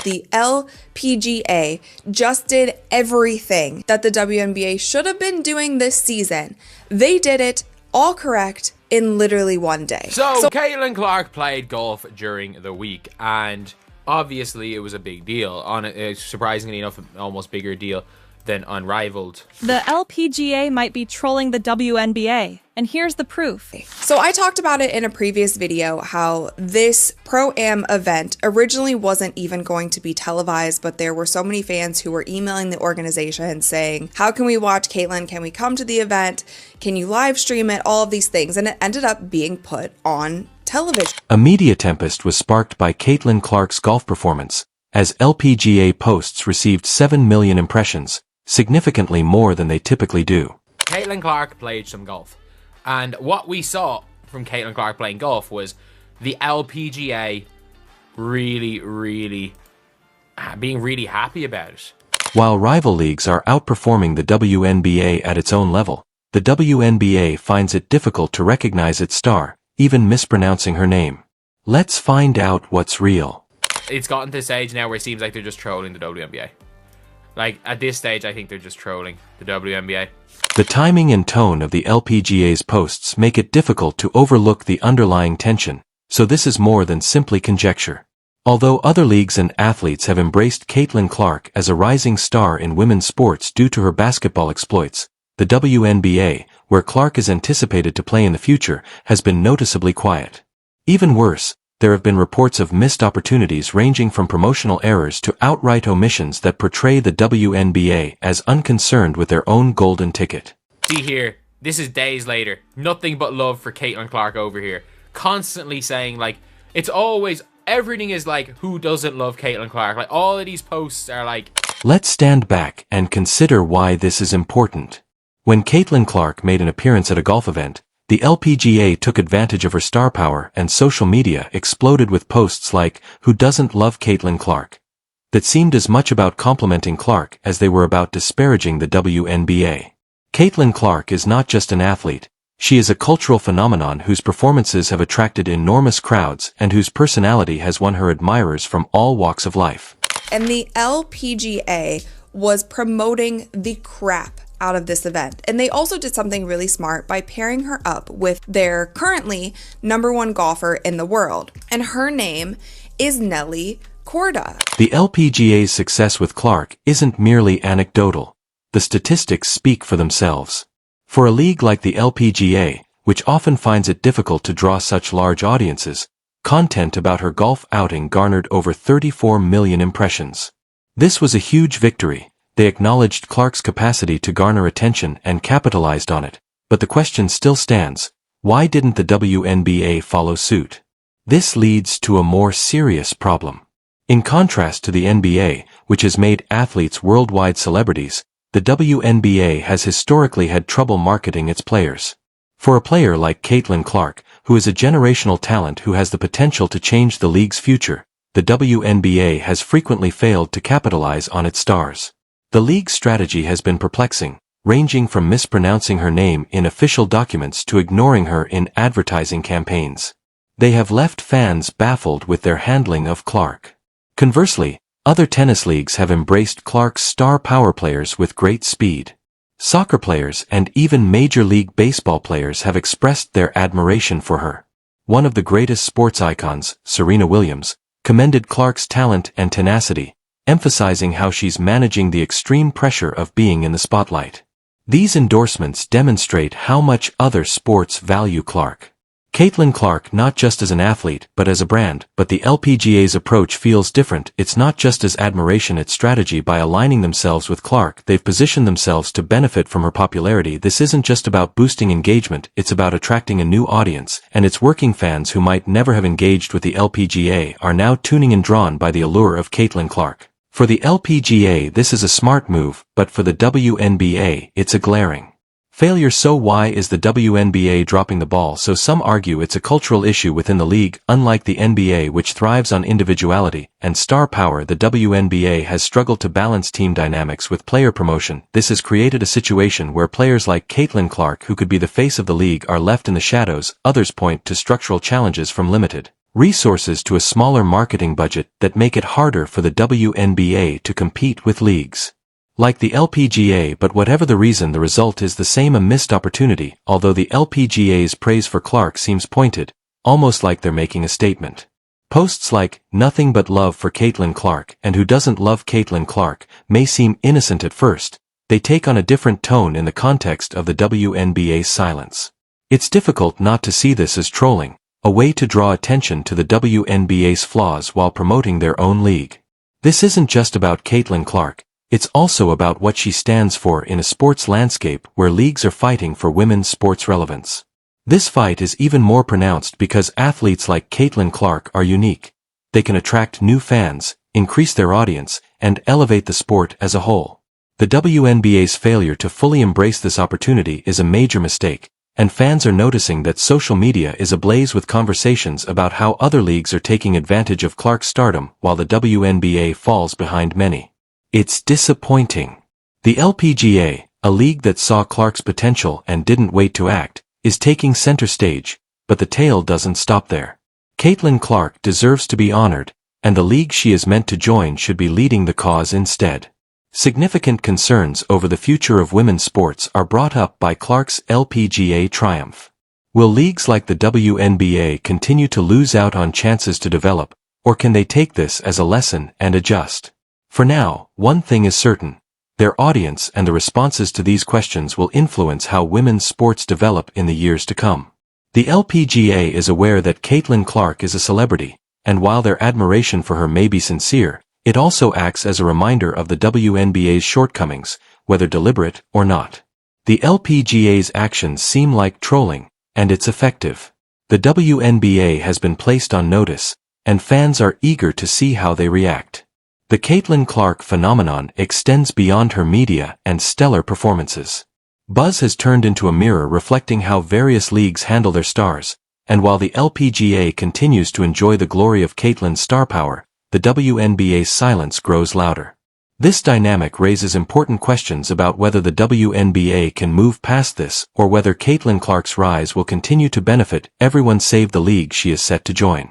The LPGA just did everything that the WNBA should have been doing this season. They did it all correct in literally one day. So Caitlin Clark played golf during the week, and obviously it was a big deal. Surprisingly enough, almost bigger deal than Unrivaled. The LPGA might be trolling the WNBA, and here's the proof. So I talked about it in a previous video how this Pro-Am event originally wasn't even going to be televised, but there were so many fans who were emailing the organization saying, how can we watch Caitlin? Can we come to the event? Can you live stream it? All of these things. And it ended up being put on television. A media tempest was sparked by Caitlin Clark's golf performance, as LPGA posts received 7 million impressions, significantly more than they typically do. Caitlin Clark played some golf, and what we saw from Caitlin Clark playing golf was the LPGA being really happy about it. While rival leagues are outperforming the WNBA at its own level, the WNBA finds it difficult to recognize its star, even mispronouncing her name. Let's find out what's real. It's gotten to the stage now where it seems like they're just trolling the WNBA. Like, at this stage, I think they're just trolling the WNBA. The timing and tone of the LPGA's posts make it difficult to overlook the underlying tension, so this is more than simply conjecture. Although other leagues and athletes have embraced Caitlin Clark as a rising star in women's sports due to her basketball exploits, the WNBA, where Clark is anticipated to play in the future, has been noticeably quiet. Even worse, there have been reports of missed opportunities ranging from promotional errors to outright omissions that portray the WNBA as unconcerned with their own golden ticket. See here, this is days later. Nothing but love for Caitlin Clark over here. Constantly saying, like, it's always, everything is like, who doesn't love Caitlin Clark? Like, all of these posts are like... Let's stand back and consider why this is important. When Caitlin Clark made an appearance at a golf event, the LPGA took advantage of her star power, and social media exploded with posts like, who doesn't love Caitlin Clark? That seemed as much about complimenting Clark as they were about disparaging the WNBA. Caitlin Clark is not just an athlete, she is a cultural phenomenon whose performances have attracted enormous crowds and whose personality has won her admirers from all walks of life. And the LPGA was promoting the crap out of this event. And they also did something really smart by pairing her up with their currently #1 golfer in the world. And her name is Nelly Korda. The LPGA's success with Clark isn't merely anecdotal. The statistics speak for themselves. For a league like the LPGA, which often finds it difficult to draw such large audiences, content about her golf outing garnered over 34 million impressions. This was a huge victory. They acknowledged Clark's capacity to garner attention and capitalized on it, but the question still stands, why didn't the WNBA follow suit? This leads to a more serious problem. In contrast to the NBA, which has made athletes worldwide celebrities, the WNBA has historically had trouble marketing its players. For a player like Caitlin Clark, who is a generational talent who has the potential to change the league's future, the WNBA has frequently failed to capitalize on its stars. The league's strategy has been perplexing, ranging from mispronouncing her name in official documents to ignoring her in advertising campaigns. They have left fans baffled with their handling of Clark. Conversely, other tennis leagues have embraced Clark's star power players with great speed. Soccer players and even Major League Baseball players have expressed their admiration for her. One of the greatest sports icons, Serena Williams, commended Clark's talent and tenacity, emphasizing how she's managing the extreme pressure of being in the spotlight. These endorsements demonstrate how much other sports value Clark. Caitlin Clark not just as an athlete but as a brand, but the LPGA's approach feels different. It's not just as admiration, it's strategy. By aligning themselves with Clark, they've positioned themselves to benefit from her popularity. This isn't just about boosting engagement, it's about attracting a new audience, and it's working fans who might never have engaged with the LPGA are now tuning in, drawn by the allure of Caitlin Clark. For the LPGA this is a smart move, but for the WNBA it's a glaring failure. So why is the WNBA dropping the ball? So some argue it's a cultural issue within the league. Unlike the NBA, which thrives on individuality and star power, the WNBA has struggled to balance team dynamics with player promotion. This has created a situation where players like Caitlin Clark, who could be the face of the league, are left in the shadows. Others point to structural challenges from limited resources to a smaller marketing budget that make it harder for the WNBA to compete with leagues like the LPGA, but whatever the reason, the result is the same: a missed opportunity. Although the LPGA's praise for Clark seems pointed, almost like they're making a statement. Posts like, "Nothing but love for Caitlin Clark," and "Who doesn't love Caitlin Clark," may seem innocent at first. They take on a different tone in the context of the WNBA's silence. It's difficult not to see this as trolling, a way to draw attention to the WNBA's flaws while promoting their own league. This isn't just about Caitlin Clark. It's also about what she stands for in a sports landscape where leagues are fighting for women's sports relevance. This fight is even more pronounced because athletes like Caitlin Clark are unique. They can attract new fans, increase their audience, and elevate the sport as a whole. The WNBA's failure to fully embrace this opportunity is a major mistake, and fans are noticing that social media is ablaze with conversations about how other leagues are taking advantage of Clark's stardom while the WNBA falls behind many. It's disappointing. The LPGA, a league that saw Clark's potential and didn't wait to act, is taking center stage, but the tale doesn't stop there. Caitlin Clark deserves to be honored, and the league she is meant to join should be leading the cause instead. Significant concerns over the future of women's sports are brought up by Clark's LPGA triumph. Will leagues like the WNBA continue to lose out on chances to develop, or can they take this as a lesson and adjust? For now, one thing is certain: their audience and the responses to these questions will influence how women's sports develop in the years to come. The LPGA is aware that Caitlin Clark is a celebrity, and while their admiration for her may be sincere, it also acts as a reminder of the WNBA's shortcomings, whether deliberate or not. The LPGA's actions seem like trolling, and it's effective. The WNBA has been placed on notice, and fans are eager to see how they react. The Caitlin Clark phenomenon extends beyond her media and stellar performances. Buzz has turned into a mirror reflecting how various leagues handle their stars, and while the LPGA continues to enjoy the glory of Caitlin's star power, the WNBA's silence grows louder. This dynamic raises important questions about whether the WNBA can move past this or whether Caitlin Clark's rise will continue to benefit everyone save the league she is set to join.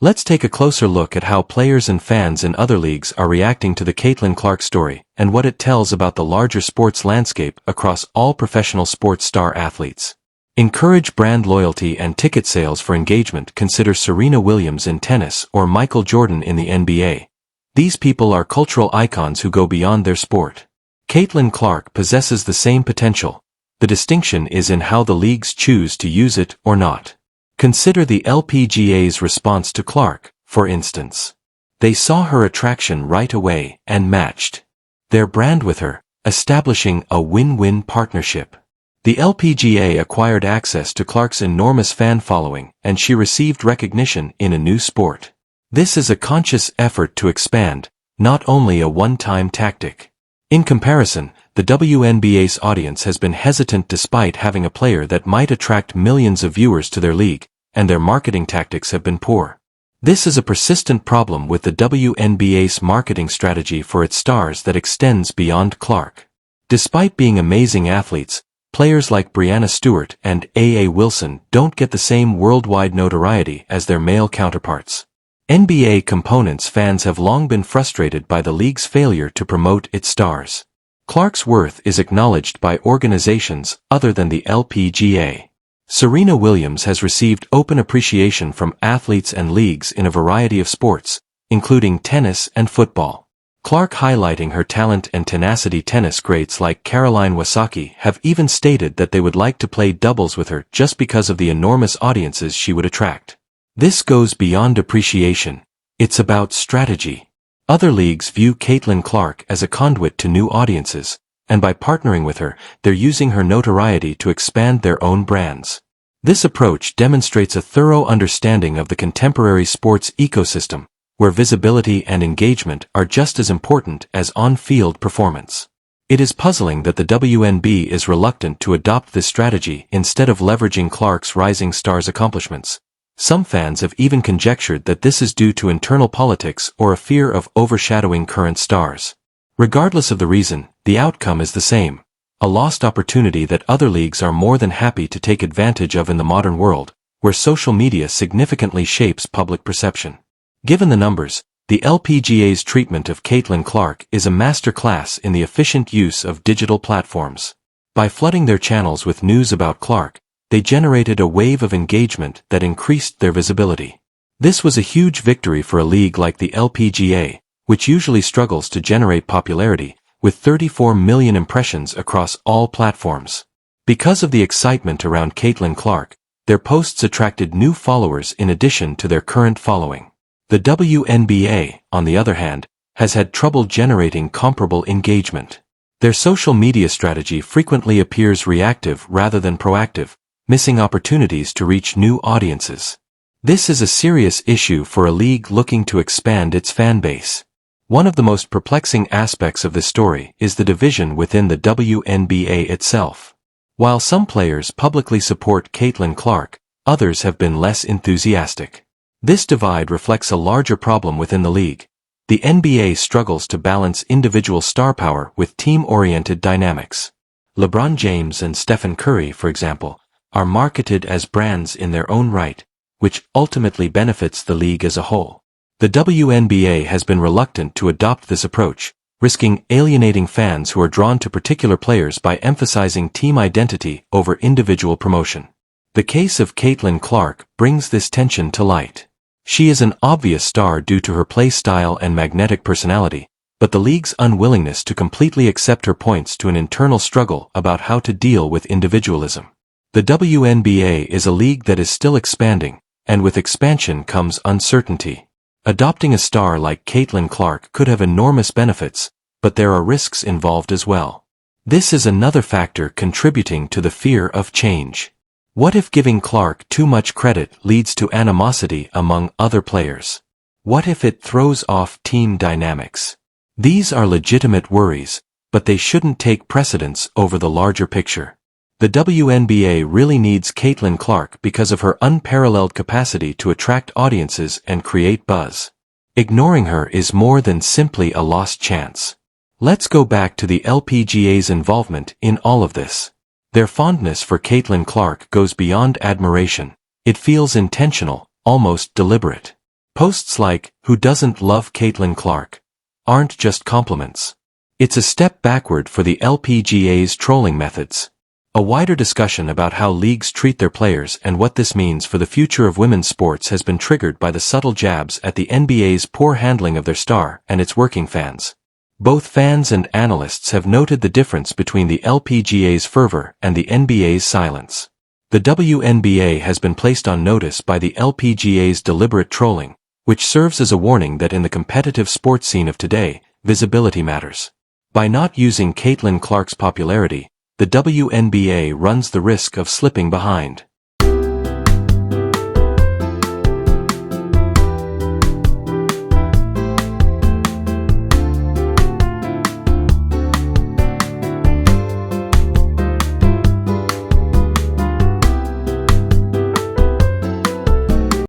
Let's take a closer look at how players and fans in other leagues are reacting to the Caitlin Clark story and what it tells about the larger sports landscape across all professional sports star athletes. Encourage brand loyalty and ticket sales for engagement. Consider Serena Williams in tennis or Michael Jordan in the NBA. These people are cultural icons who go beyond their sport. Caitlin Clark possesses the same potential. The distinction is in how the leagues choose to use it or not. Consider the LPGA's response to Clark, for instance. They saw her attraction right away and matched their brand with her, establishing a win-win partnership. The LPGA acquired access to Clark's enormous fan following, and she received recognition in a new sport. This is a conscious effort to expand, not only a one-time tactic. In comparison, the WNBA's audience has been hesitant despite having a player that might attract millions of viewers to their league, and their marketing tactics have been poor. This is a persistent problem with the WNBA's marketing strategy for its stars that extends beyond Clark. Despite being amazing athletes, players like Breanna Stewart and A.A. Wilson don't get the same worldwide notoriety as their male counterparts. NBA components fans have long been frustrated by the league's failure to promote its stars. Clark's worth is acknowledged by organizations other than the LPGA. Serena Williams has received open appreciation from athletes and leagues in a variety of sports, including tennis and football. Clark, highlighting her talent and tenacity. Tennis greats like Caroline Wozniacki have even stated that they would like to play doubles with her just because of the enormous audiences she would attract. This goes beyond appreciation. It's about strategy. Other leagues view Caitlin Clark as a conduit to new audiences, and by partnering with her, they're using her notoriety to expand their own brands. This approach demonstrates a thorough understanding of the contemporary sports ecosystem, where visibility and engagement are just as important as on-field performance. It is puzzling that the WNBA is reluctant to adopt this strategy instead of leveraging Clark's rising star's accomplishments. Some fans have even conjectured that this is due to internal politics or a fear of overshadowing current stars. Regardless of the reason, the outcome is the same: a lost opportunity that other leagues are more than happy to take advantage of in the modern world, where social media significantly shapes public perception. Given the numbers, the LPGA's treatment of Caitlin Clark is a masterclass in the efficient use of digital platforms. By flooding their channels with news about Clark, they generated a wave of engagement that increased their visibility. This was a huge victory for a league like the LPGA, which usually struggles to generate popularity, with 34 million impressions across all platforms. Because of the excitement around Caitlin Clark, their posts attracted new followers in addition to their current following. The WNBA, on the other hand, has had trouble generating comparable engagement. Their social media strategy frequently appears reactive rather than proactive, missing opportunities to reach new audiences. This is a serious issue for a league looking to expand its fan base. One of the most perplexing aspects of this story is the division within the WNBA itself. While some players publicly support Caitlin Clark, others have been less enthusiastic. This divide reflects a larger problem within the league. The NBA struggles to balance individual star power with team-oriented dynamics. LeBron James and Stephen Curry, for example, are marketed as brands in their own right, which ultimately benefits the league as a whole. The WNBA has been reluctant to adopt this approach, risking alienating fans who are drawn to particular players by emphasizing team identity over individual promotion. The case of Caitlin Clark brings this tension to light. She is an obvious star due to her play style and magnetic personality, but the league's unwillingness to completely accept her points to an internal struggle about how to deal with individualism. The WNBA is a league that is still expanding, and with expansion comes uncertainty. Adopting a star like Caitlin Clark could have enormous benefits, but there are risks involved as well. This is another factor contributing to the fear of change. What if giving Clark too much credit leads to animosity among other players? What if it throws off team dynamics? These are legitimate worries, but they shouldn't take precedence over the larger picture. The WNBA really needs Caitlin Clark because of her unparalleled capacity to attract audiences and create buzz. Ignoring her is more than simply a lost chance. Let's go back to the LPGA's involvement in all of this. Their fondness for Caitlin Clark goes beyond admiration. It feels intentional, almost deliberate. Posts like, "Who doesn't love Caitlin Clark?" aren't just compliments. It's a step backward for the LPGA's trolling methods. A wider discussion about how leagues treat their players and what this means for the future of women's sports has been triggered by the subtle jabs at the NBA's poor handling of their star and its working fans. Both fans and analysts have noted the difference between the LPGA's fervor and the NBA's silence. The WNBA has been placed on notice by the LPGA's deliberate trolling, which serves as a warning that in the competitive sports scene of today, visibility matters. By not using Caitlin Clark's popularity, the WNBA runs the risk of slipping behind.